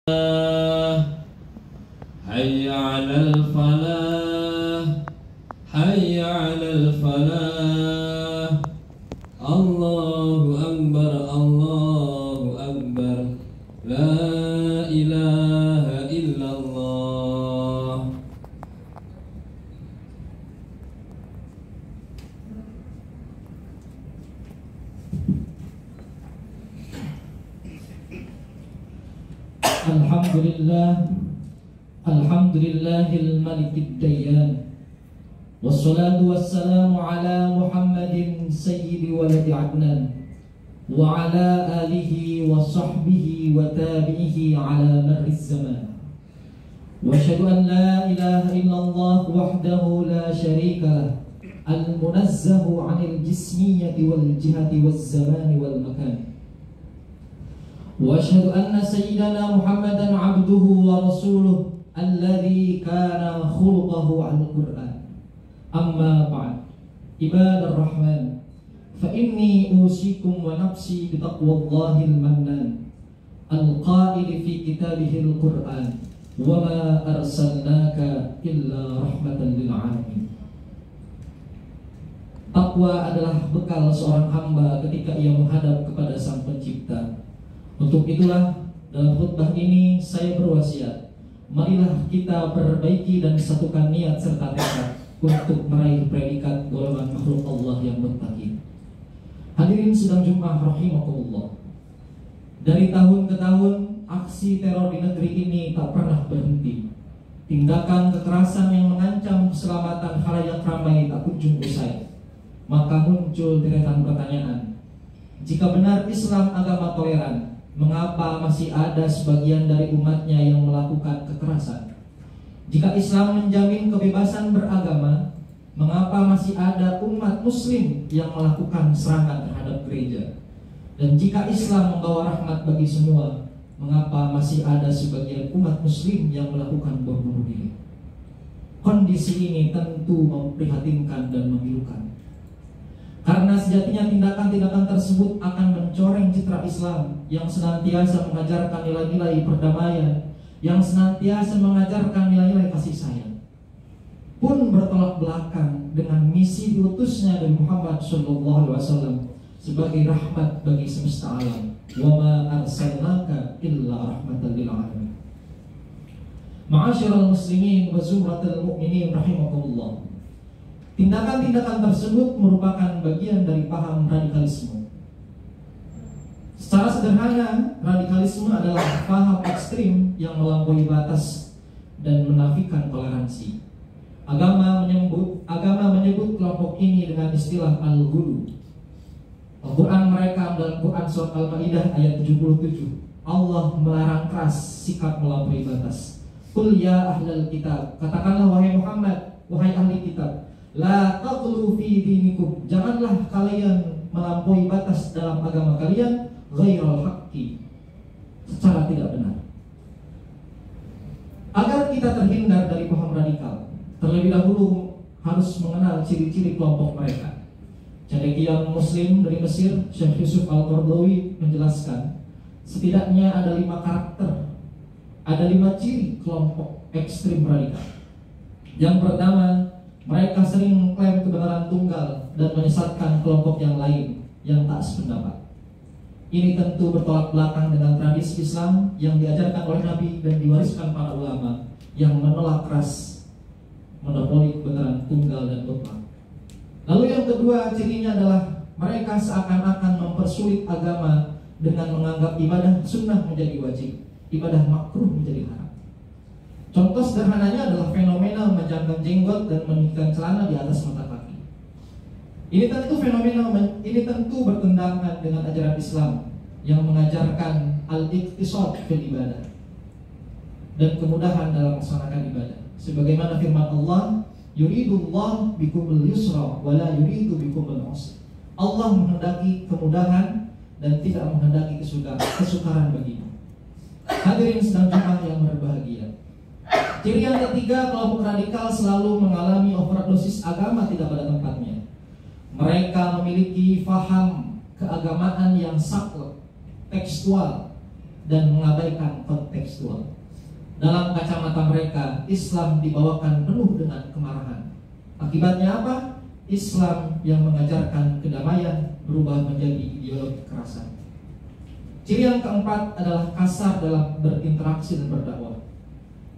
حي على الفلاح حي على الفلاح الله أكبر الله أكبر لا إله إلا الله. Alhamdulillahil malikid dayyan, wassalatu wassalamu ala Muhammadin sayyidi waladi adnan wa ala alihi wa sahbihi wa tabi'ihi ala marriz zaman. Wa asyhadu an la ilaha illallah wahdahu la syarika lah, al-munazzahu 'anil jismiyyati wal jihati waz zamani wal makan. Wa asyhadu anna sayyidana Muhammadan 'abduhu wa rasuluh alladzi kana khuluquhu al-Qur'an. Amma ba'd. Ibadur rahman, fa inni usikum wa nafsi bi taqwallahil mannan, al-qa'il fi kitabihil Qur'an, wa ma arsalnaka illa rahmatan lil alamin. Takwa adalah bekal seorang hamba ketika ia menghadap kepada Sang Pencipta. Untuk itulah dalam khutbah ini saya berwasiat, marilah kita perbaiki dan satukan niat serta tekad untuk meraih predikat golongan makhluk Allah yang muttaqin. Hadirin sidang Jumat rahimakumullah. Dari tahun ke tahun, aksi teror di negeri ini tak pernah berhenti. Tindakan kekerasan yang mengancam keselamatan khalayak ramai tak kunjung usai. Maka muncul deretan pertanyaan, jika benar Islam agama toleran, mengapa masih ada sebagian dari umatnya yang melakukan kekerasan? Jika Islam menjamin kebebasan beragama, mengapa masih ada umat muslim yang melakukan serangan terhadap gereja? Dan jika Islam membawa rahmat bagi semua, mengapa masih ada sebagian umat muslim yang melakukan bom bunuh diri? Kondisi ini tentu memprihatinkan dan memilukan. Karena sejatinya tindakan-tindakan tersebut akan mencoreng citra Islam yang senantiasa mengajarkan nilai-nilai perdamaian, yang senantiasa mengajarkan nilai-nilai kasih sayang, pun bertolak belakang dengan misi diutusnya dari Muhammad SAW sebagai rahmat bagi semesta alam. Wa ma arsalnaka illa rahmatan lil alamin. Ma'asyiral muslimin wa zumratal mu'minin rahimakumullah. Tindakan-tindakan tersebut merupakan bagian dari paham radikalisme. Secara sederhana, radikalisme adalah paham ekstrim yang melampaui batas dan menafikan toleransi. Agama menyebut kelompok ini dengan istilah al-ghulu. Al-Quran merekam dalam Quran surat Al-Maidah ayat 77. Allah melarang keras sikap melampaui batas. Qul ya ahlal kitab, katakanlah wahai Muhammad, wahai ahli kitab, la taqulu fi dinikum, janganlah kalian melampaui batas dalam agama kalian, ghairal haqqi, secara tidak benar. Agar kita terhindar dari paham radikal, terlebih dahulu harus mengenal ciri-ciri kelompok mereka. Cendekiawan Muslim dari Mesir, Syekh Yusuf Al-Qaradawi menjelaskan, setidaknya ada 5 karakter, ada 5 ciri kelompok ekstrim radikal. Yang pertama, mereka sering mengklaim kebenaran tunggal dan menyesatkan kelompok yang lain yang tak sependapat. Ini tentu bertolak belakang dengan tradisi Islam yang diajarkan oleh Nabi dan diwariskan para ulama yang menolak keras monopoli kebenaran tunggal dan mutlak. Lalu yang kedua cirinya adalah mereka seakan-akan mempersulit agama dengan menganggap ibadah sunnah menjadi wajib, ibadah makruh menjadi haram. Contoh sederhananya adalah fenomena memejamkan jenggot dan meninggikan celana di atas mata kaki. Ini tentu bertentangan dengan ajaran Islam yang mengajarkan al-iqtisad fil ibadah dan kemudahan dalam melaksanakan ibadah. Sebagaimana firman Allah, yuridullah bikumul yusra wa la yuridu bikumul usra. Allah menghendaki kemudahan dan tidak menghendaki kesukaran bagimu. Hadirin sedang jemaah yang berbahagia. Ciri yang ketiga, kelompok radikal selalu mengalami overdosis agama tidak pada tempatnya. Mereka memiliki faham keagamaan yang saklek, tekstual, dan mengabaikan kontekstual. Dalam kacamata mereka, Islam dibawakan penuh dengan kemarahan. Akibatnya apa? Islam yang mengajarkan kedamaian berubah menjadi ideologi kekerasan. Ciri yang keempat adalah kasar dalam berinteraksi dan berdakwah.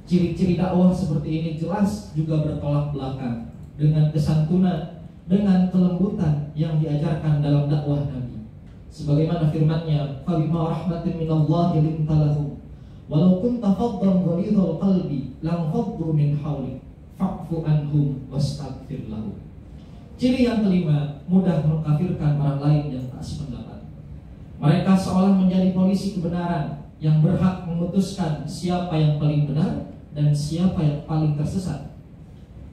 Ciri-ciri dakwah seperti ini jelas juga bertolak belakang dengan kesantunan, dengan kelembutan yang diajarkan dalam dakwah Nabi. Sebagaimana firman-Nya, "Fabima rahmatin minallahi linta lahum, walau kunta faddan ghalidhal qalbi lam faddu min hawlik, fa'fu anhum wastaghfir lahum." Ciri yang kelima, mudah mengkafirkan orang lain yang tak sependapat. Mereka seolah menjadi polisi kebenaran yang berhak memutuskan siapa yang paling benar dan siapa yang paling tersesat.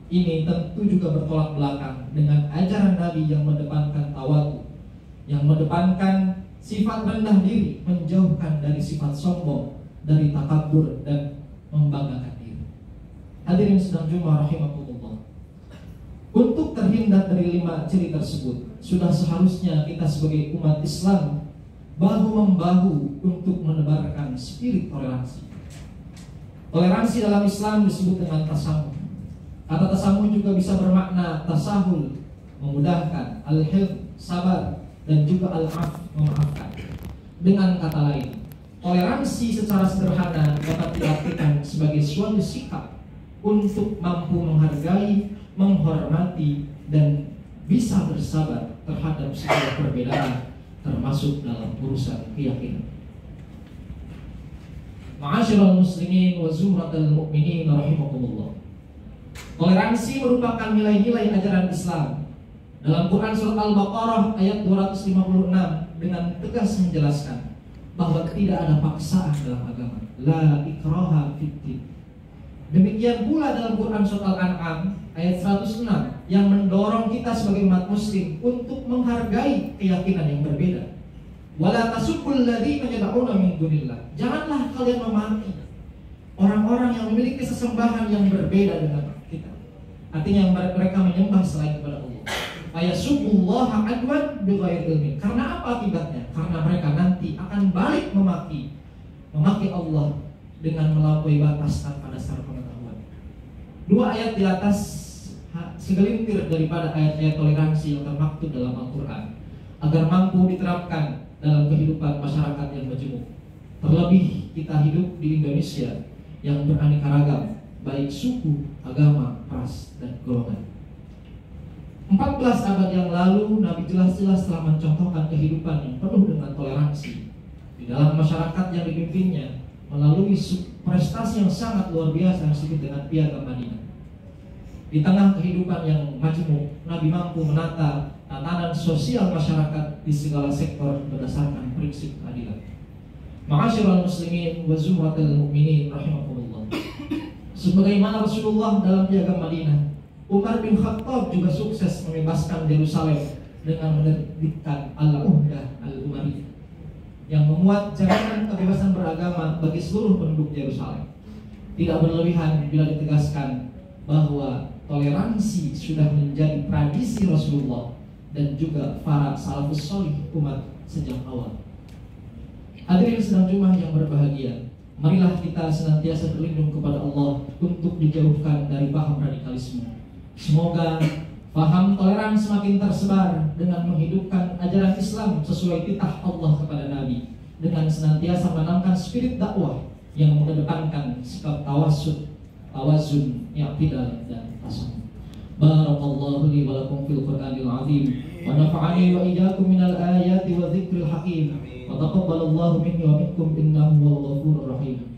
Ini tentu juga bertolak belakang dengan ajaran Nabi yang mendepankan tawadu, yang mendepankan sifat rendah diri, menjauhkan dari sifat sombong, dari takabur dan membanggakan diri. Hadirin sedang Jumat rahimakumullah. Untuk terhindar dari 5 ciri tersebut, sudah seharusnya kita sebagai umat Islam bahu-membahu untuk menebarkan spirit toleransi. Toleransi dalam Islam disebut dengan tasamuh. Kata tasamuh juga bisa bermakna tasahul, memudahkan, al-hilm, sabar, dan juga al-af, memaafkan. Dengan kata lain, toleransi secara sederhana dapat diartikan sebagai suatu sikap untuk mampu menghargai, menghormati, dan bisa bersabar terhadap segala perbedaan, termasuk dalam urusan keyakinan. Ma'asyiral muslimin wa zumratal mu'minin rahimakumullah. Toleransi merupakan nilai-nilai ajaran Islam. Dalam Quran surat Al-Baqarah ayat 256 dengan tegas menjelaskan bahwa tidak ada paksaan dalam agama. La ikraha fiddin. Demikian pula dalam Quran surat Al-An'am ayat 106 yang mendorong kita sebagai umat muslim untuk menghargai keyakinan yang berbeda. Wala tasubbul ladzina yad'una min dunillah. Janganlah kalian memaki orang-orang yang memiliki sesembahan yang berbeda dengan kita. Artinya mereka menyembah selain kepada Allah. Ayasubbullaha adwan bighairi ilmin. Karena apa akibatnya? Karena mereka nanti akan balik memaki Allah dengan melampaui batas tanpa dasar pengetahuan. 2 ayat di atas segelintir daripada ayat-ayat toleransi yang termaktub dalam Al-Quran agar mampu diterapkan dalam kehidupan masyarakat yang majemuk. Terlebih kita hidup di Indonesia yang beraneka ragam, baik suku, agama, ras, dan golongan. 14 abad yang lalu Nabi jelas-jelas telah mencontohkan kehidupan yang penuh dengan toleransi di dalam masyarakat yang dipimpinnya melalui prestasi yang sangat luar biasa yang disebut dengan Piagam Madinah. Di tengah kehidupan yang majemuk, Nabi mampu menata tatanan sosial masyarakat di segala sektor berdasarkan prinsip keadilan. Ma'asyiral muslimin wa zumratal mu'minin rahimakumullah. Sebagaimana Rasulullah dalam Piagam Madinah, Umar bin Khattab juga sukses membebaskan Yerusalem dengan menerbitkan Al-Uhdah Al-Umariyah yang memuat jaminan kebebasan beragama bagi seluruh penduduk Yerusalem. Tidak berlebihan bila ditegaskan bahwa toleransi sudah menjadi tradisi Rasulullah dan juga para salafus sholih umat sejak awal. Hadirin sedang Jumat yang berbahagia, marilah kita senantiasa berlindung kepada Allah untuk dijauhkan dari paham radikalisme. Semoga paham toleran semakin tersebar dengan menghidupkan ajaran Islam sesuai titah Allah kepada Nabi, dengan senantiasa menanamkan spirit dakwah yang mengedepankan sikap tawasud, tawazun, i'tidal, dan tasamuh. Barakallahu li wa lakum fil Qur'anil azim wa nafa'ani wa iyyakum minal ayati wa dzikril hakim wa taqabbalallahu minni wa minkum innahu huwal ghafurur rahim.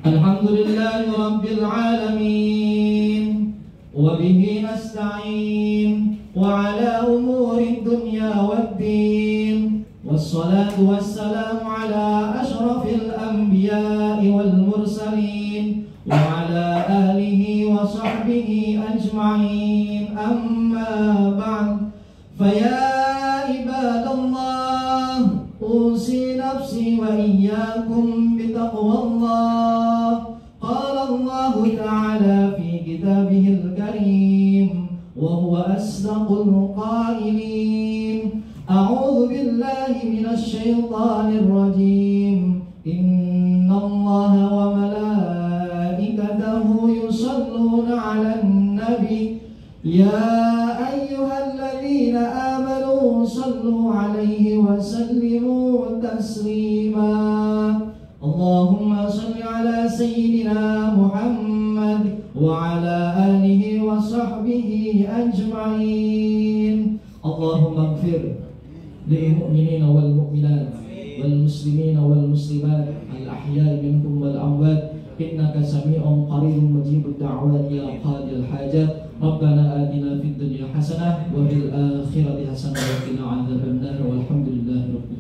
Alhamdulillahi rabbil alamin wa bihi nasta'in wa ala umuri dunya waddin wassalatu wassalamu ala ashrafil anbiya'i wal mursalin wa ala alihi wa sahbihi ajma'in amma ba'd faya ibadallah usi nafsi wa iyyakum bitaqwa وأصدق القائلين. أعوذ بالله من الشيطان الرجيم. إن الله وملائكته يصلون على النبي يا أيها الذين آمنوا صلوا عليه وسلموا تسليما. اللهم صل على سيدنا محمد وعلى آله وصحبه أجمعين. اللهم اغفر للمؤمنين والمؤمنات والمسلمين والمسلمات الأحياء منهم والأموات إنك سميع قريب مجيب الدعوات يا قاضي الحاجات. ربنا آتنا في الدنيا حسنة وفي الآخرة حسنة وقنا عذاب النار والحمد لله رب العالمين.